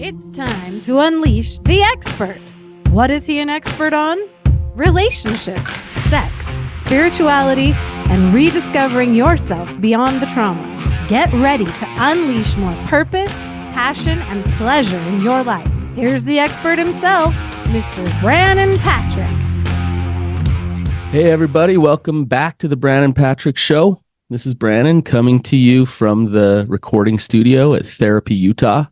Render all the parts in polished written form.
It's time to unleash the expert. What is he an expert on? Relationships, sex, spirituality, and rediscovering yourself beyond the trauma. Get ready to unleash more purpose, passion, and pleasure in your life. Here's the expert himself, Mr. Brannon Patrick. Hey everybody, welcome back to the Brannon Patrick Show. This is Brannon coming to you from the recording studio at Therapy Utah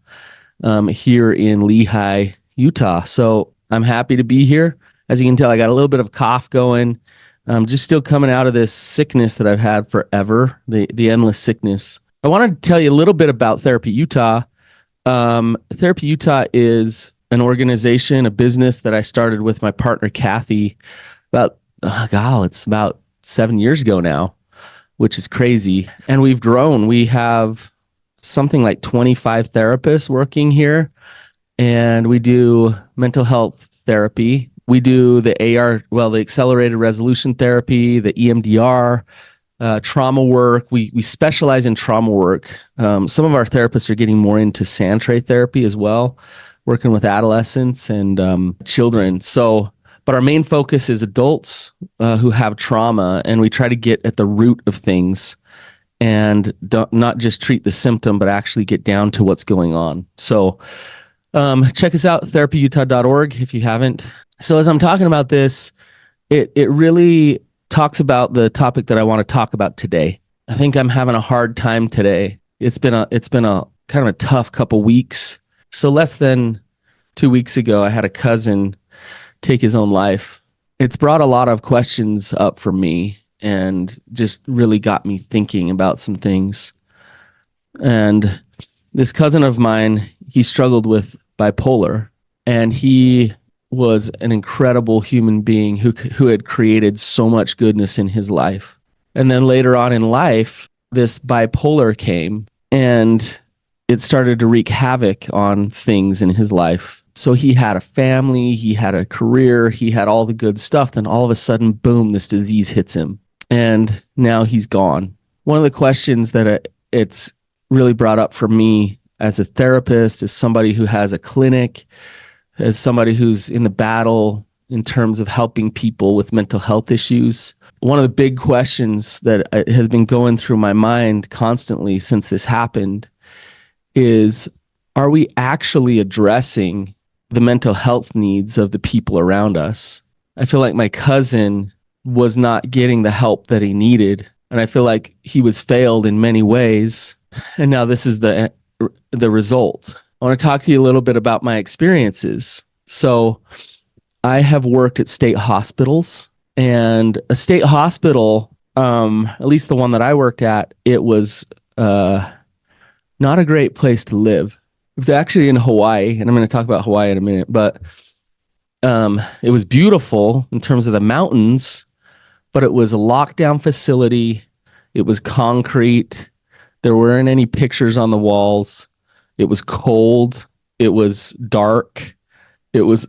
here in Lehi, Utah. So I'm happy to be here. As you can tell, I got a little bit of cough going. I'm just still coming out of this sickness that I've had forever, the endless sickness. I want to tell you a little bit about Therapy Utah. Therapy Utah is an organization, a business that I started with my partner, Kathy, it's about 7 years ago now, which is crazy. And we've grown. We have something like 25 therapists working here, and we do mental health therapy. We do the the accelerated resolution therapy, the EMDR, trauma work. We specialize in trauma work. Some of our therapists are getting more into sand tray therapy as well, working with adolescents and children. But our main focus is adults who have trauma, and we try to get at the root of things and not just treat the symptom, but actually get down to what's going on. So check us out, therapyutah.org, if you haven't. So as I'm talking about this, it really talks about the topic that I want to talk about today. I think I'm having a hard time today. It's been a kind of a tough couple weeks. So less than 2 weeks ago, I had a cousin take his own life. It's brought a lot of questions up for me and just really got me thinking about some things. And this cousin of mine, he struggled with bipolar, and he was an incredible human being who had created so much goodness in his life. And then later on in life, this bipolar came and it started to wreak havoc on things in his life. So he had a family, he had a career, he had all the good stuff. Then all of a sudden, boom, this disease hits him. And now he's gone. One of the questions that it's really brought up for me as a therapist, as somebody who has a clinic, as somebody who's in the battle in terms of helping people with mental health issues, one of the big questions that has been going through my mind constantly since this happened is, are we actually addressing the mental health needs of the people around us? I feel like my cousin was not getting the help that he needed, and I feel like he was failed in many ways. And now this is the result. I want to talk to you a little bit about my experiences. So I have worked at state hospitals, and a state hospital, at least the one that I worked at, it was not a great place to live. It was actually in Hawaii, and I'm going to talk about Hawaii in a minute, but it was beautiful in terms of the mountains, but it was a lockdown facility. It was concrete. There weren't any pictures on the walls. It was cold. It was dark. It was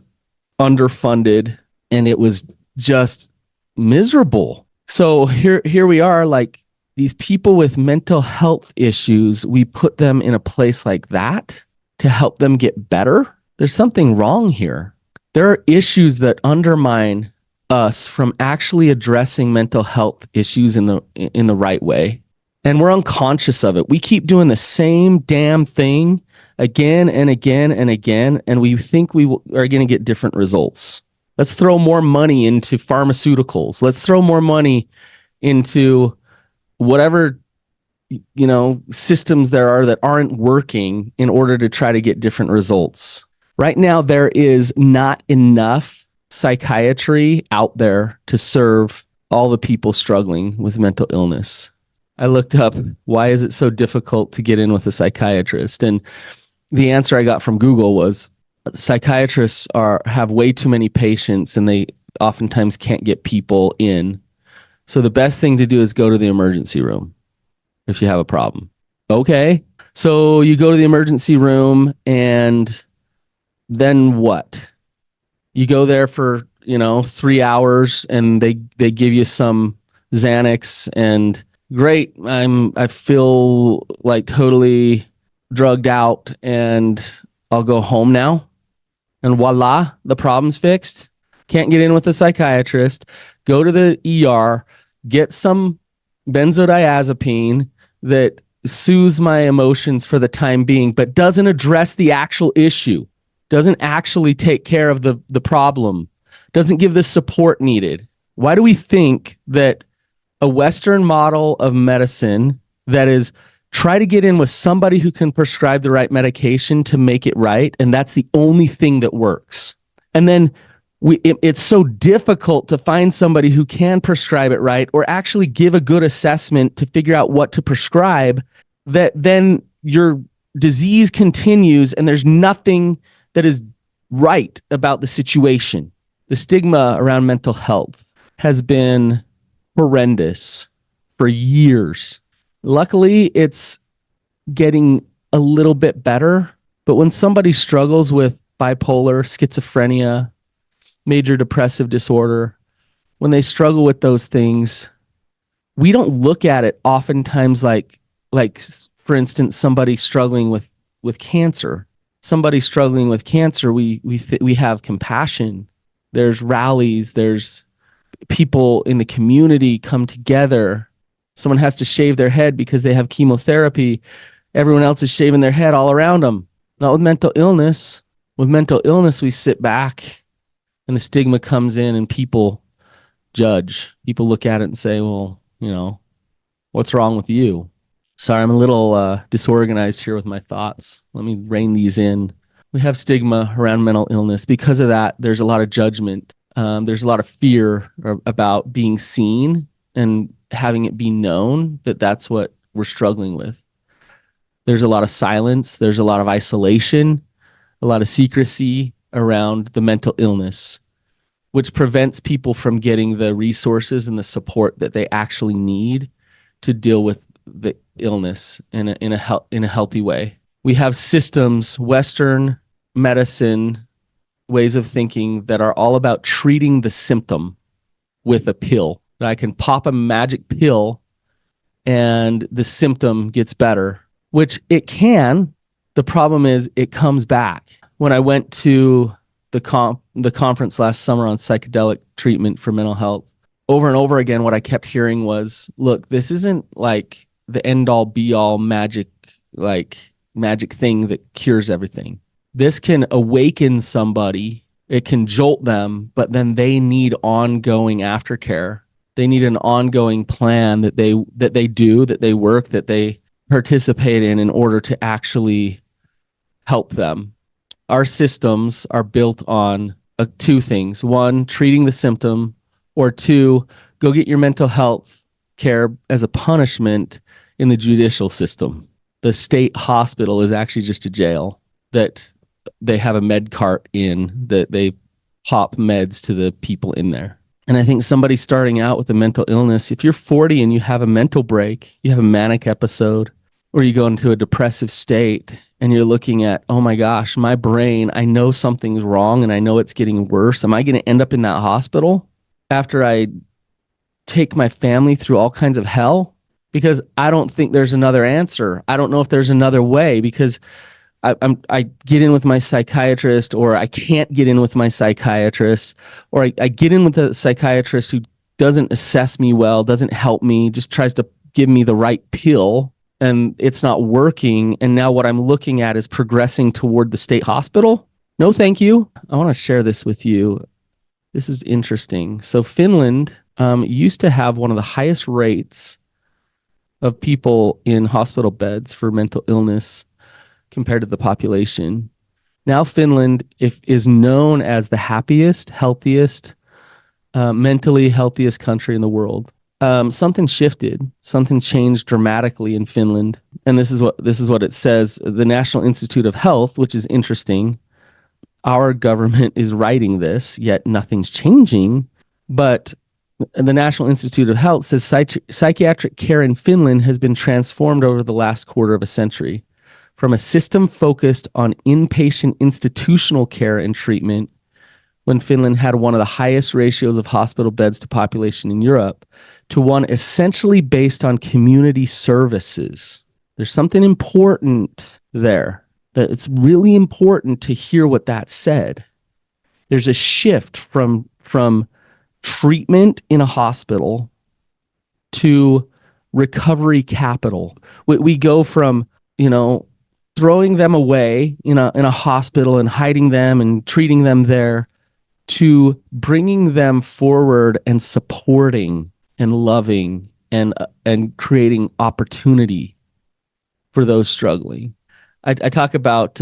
underfunded, and it was just miserable. So here we are, like these people with mental health issues, we put them in a place like that to help them get better. There's something wrong here. There are issues that undermine us from actually addressing mental health issues in the right way. And we're unconscious of it. We keep doing the same damn thing again and again and again, and we think we are going to get different results. Let's throw more money into pharmaceuticals. Let's throw more money into whatever systems there are that aren't working in order to try to get different results. Right now, there is not enough psychiatry out there to serve all the people struggling with mental illness. I looked up, why is it so difficult to get in with a psychiatrist? And the answer I got from Google was psychiatrists have way too many patients, and they oftentimes can't get people in. So the best thing to do is go to the emergency room if you have a problem. Okay. So you go to the emergency room, and then what? You go there for, 3 hours, and they give you some Xanax, and great. I feel like totally drugged out, and I'll go home now, and voila, the problem's fixed. Can't get in with a psychiatrist. Go to the ER, get some benzodiazepine that soothes my emotions for the time being, but doesn't address the actual issue, doesn't actually take care of the problem, doesn't give the support needed. Why do we think that a Western model of medicine that is try to get in with somebody who can prescribe the right medication to make it right, and that's the only thing that works? And then it's so difficult to find somebody who can prescribe it right or actually give a good assessment to figure out what to prescribe, that then your disease continues and there's nothing that is right about the situation. The stigma around mental health has been horrendous for years. Luckily, it's getting a little bit better, but when somebody struggles with bipolar, schizophrenia, major depressive disorder, when they struggle with those things, we don't look at it oftentimes like for instance, somebody struggling with cancer. Somebody struggling with cancer, we have compassion. There's rallies, there's people in the community come together. Someone has to shave their head because they have chemotherapy. Everyone else is shaving their head all around them. Not with mental illness. With mental illness, we sit back and the stigma comes in and people judge. People look at it and say, well, what's wrong with you? Sorry, I'm a little disorganized here with my thoughts. Let me rein these in. We have stigma around mental illness. Because of that, there's a lot of judgment. There's a lot of fear about being seen and having it be known that that's what we're struggling with. There's a lot of silence. There's a lot of isolation, a lot of secrecy around the mental illness, which prevents people from getting the resources and the support that they actually need to deal with the illness in a healthy way. We have systems, Western medicine, ways of thinking that are all about treating the symptom with a pill. That I can pop a magic pill and the symptom gets better, which it can. The problem is it comes back. When I went to the conference last summer on psychedelic treatment for mental health, over and over again, what I kept hearing was, look, this isn't like the end all be all magic thing that cures everything. This can awaken somebody, it can jolt them, but then they need ongoing aftercare. They need an ongoing plan that they work, that they participate in order to actually help them. Our systems are built on two things. One, treating the symptom, or two, go get your mental health care as a punishment in the judicial system. The state hospital is actually just a jail that they have a med cart in that they pop meds to the people in there. And I think somebody starting out with a mental illness, if you're 40 and you have a mental break, you have a manic episode, or you go into a depressive state and you're looking at, oh my gosh, my brain, I know something's wrong and I know it's getting worse. Am I going to end up in that hospital after I take my family through all kinds of hell? Because I don't think there's another answer. I don't know if there's another way, because I get in with my psychiatrist, or I can't get in with my psychiatrist, or I get in with a psychiatrist who doesn't assess me well, doesn't help me, just tries to give me the right pill, and it's not working. And now what I'm looking at is progressing toward the state hospital. No, thank you. I want to share this with you. This is interesting. So Finland used to have one of the highest rates of people in hospital beds for mental illness compared to the population. Now Finland is known as the happiest, healthiest, mentally healthiest country in the world. Something shifted. Something changed dramatically in Finland, and this is what it says. The National Institute of Health, which is interesting. Our government is writing this, yet nothing's changing. But the National Institute of Health says psychiatric care in Finland has been transformed over the last quarter of a century, from a system focused on inpatient institutional care and treatment, when Finland had one of the highest ratios of hospital beds to population in Europe, to one essentially based on community services. There's something important there. That it's really important to hear what that said. There's a shift from treatment in a hospital to recovery capital. We go from, throwing them away in a hospital and hiding them and treating them there to bringing them forward and supporting and loving and creating opportunity for those struggling. I talk about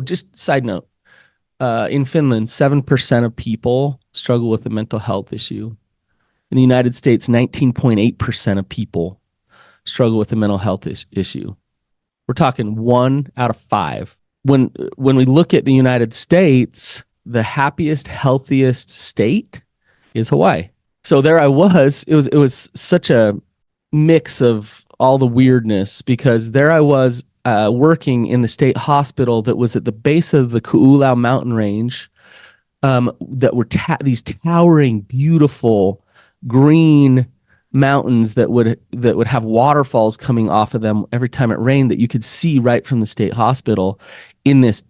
just side note, in Finland 7% of people struggle with a mental health issue. In the United States 19.8% of people struggle with a mental health issue. We're talking 1 out of 5. When we look at the United States, the happiest, healthiest state is Hawaii. So there I was. It was such a mix of all the weirdness, because there I was working in the state hospital that was at the base of the Ku'ulau mountain range, that were these towering, beautiful, green mountains that would have waterfalls coming off of them every time it rained, that you could see right from the state hospital in this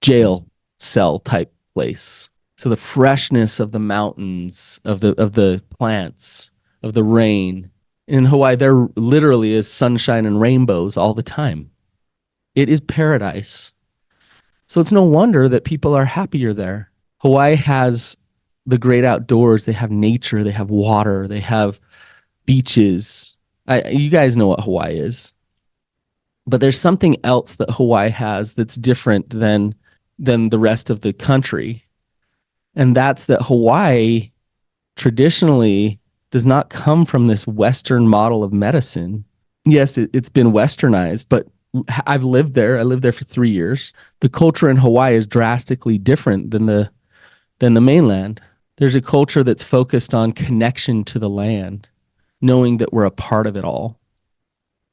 jail cell type place. So the freshness of the mountains, of the plants, of the rain. In Hawaii, there literally is sunshine and rainbows all the time. It is paradise. So it's no wonder that people are happier there. Hawaii has the great outdoors. They have nature. They have water. They have beaches. You guys know what Hawaii is. But there's something else that Hawaii has that's different than the rest of the country. And that's that Hawaii traditionally does not come from this Western model of medicine. Yes, it's been westernized, but I've lived there. I lived there for 3 years. The culture in Hawaii is drastically different than the mainland. There's a culture that's focused on connection to the land, knowing that we're a part of it all.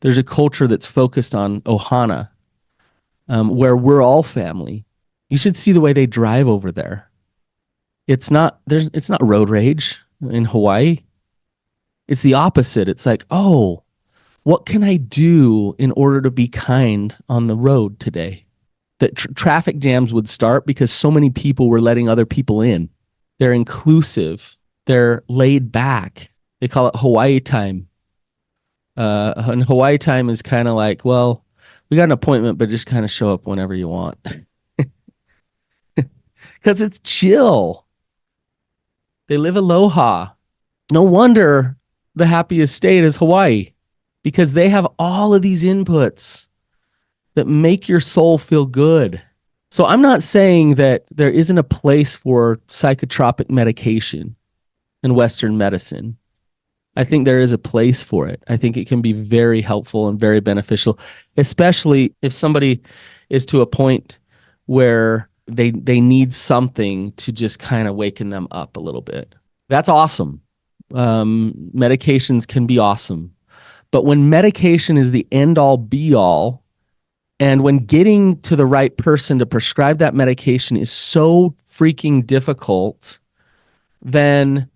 There's a culture that's focused on ohana, where we're all family. You should see the way they drive over there. It's not road rage in Hawaii. It's the opposite. It's like, oh, what can I do in order to be kind on the road today? That traffic jams would start because so many people were letting other people in. They're inclusive. They're laid back. They call it Hawaii time. And Hawaii time is kind of like, well, we got an appointment, but just kind of show up whenever you want. Because it's chill. They live aloha. No wonder the happiest state is Hawaii, because they have all of these inputs that make your soul feel good. So I'm not saying that there isn't a place for psychotropic medication in Western medicine. I think there is a place for it. I think it can be very helpful and very beneficial, especially if somebody is to a point where they need something to just kind of waken them up a little bit. That's awesome. Medications can be awesome. But when medication is the end all be all, and when getting to the right person to prescribe that medication is so freaking difficult, then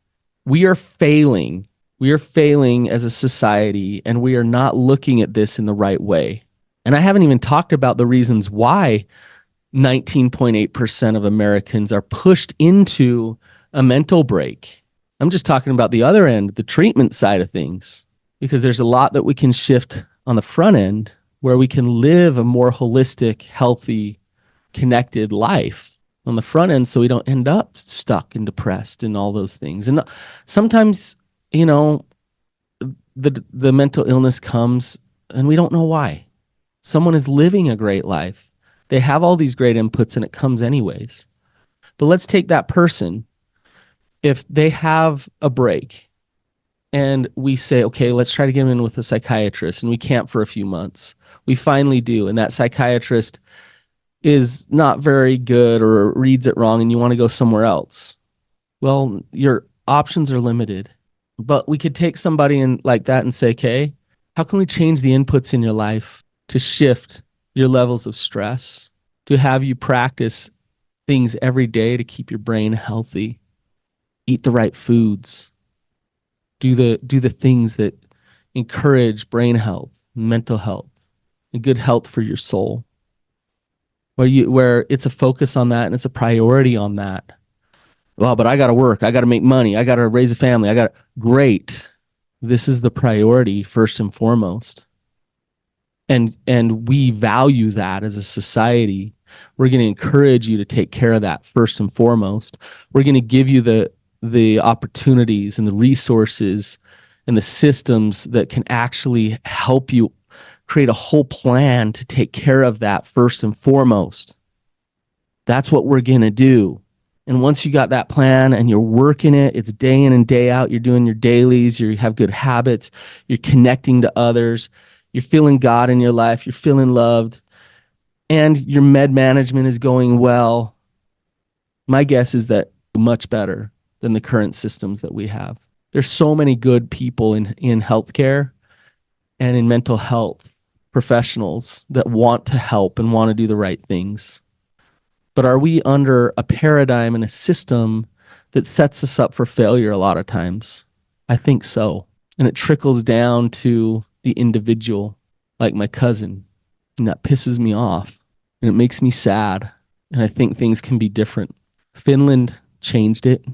we are failing. We are failing as a society, and we are not looking at this in the right way. And I haven't even talked about the reasons why 19.8% of Americans are pushed into a mental break. I'm just talking about the other end, the treatment side of things, because there's a lot that we can shift on the front end where we can live a more holistic, healthy, connected life on the front end, so we don't end up stuck and depressed and all those things. And sometimes, the mental illness comes and we don't know why. Someone is living a great life. They have all these great inputs and it comes anyways. But let's take that person. If they have a break and we say, okay, let's try to get them in with a psychiatrist, and we can't for a few months. We finally do. And that psychiatrist is not very good or reads it wrong and you want to go somewhere else. Well, your options are limited. But we could take somebody in like that and say, okay, how can we change the inputs in your life to shift your levels of stress, to have you practice things every day to keep your brain healthy, eat the right foods, do the things that encourage brain health, mental health, and good health for your soul. where it's a focus on that and it's a priority on that. Well, but I got to work. I got to make money. I got to raise a family. Great. This is the priority first and foremost. And we value that as a society. We're going to encourage you to take care of that first and foremost. We're going to give you the opportunities and the resources and the systems that can actually help you create a whole plan to take care of that first and foremost. That's what we're going to do. And once you got that plan and you're working it, it's day in and day out, you're doing your dailies, you have good habits, you're connecting to others, you're feeling God in your life, you're feeling loved, and your med management is going well. My guess is that much better than the current systems that we have. There's so many good people in healthcare and in mental health professionals that want to help and want to do the right things. But are we under a paradigm and a system that sets us up for failure a lot of times? I think so. And it trickles down to the individual, like my cousin. And that pisses me off. And it makes me sad. And I think things can be different. Finland changed it.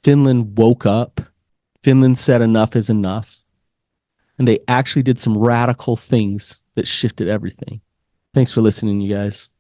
Finland woke up. Finland said enough is enough. And they actually did some radical things that shifted everything. Thanks for listening, you guys.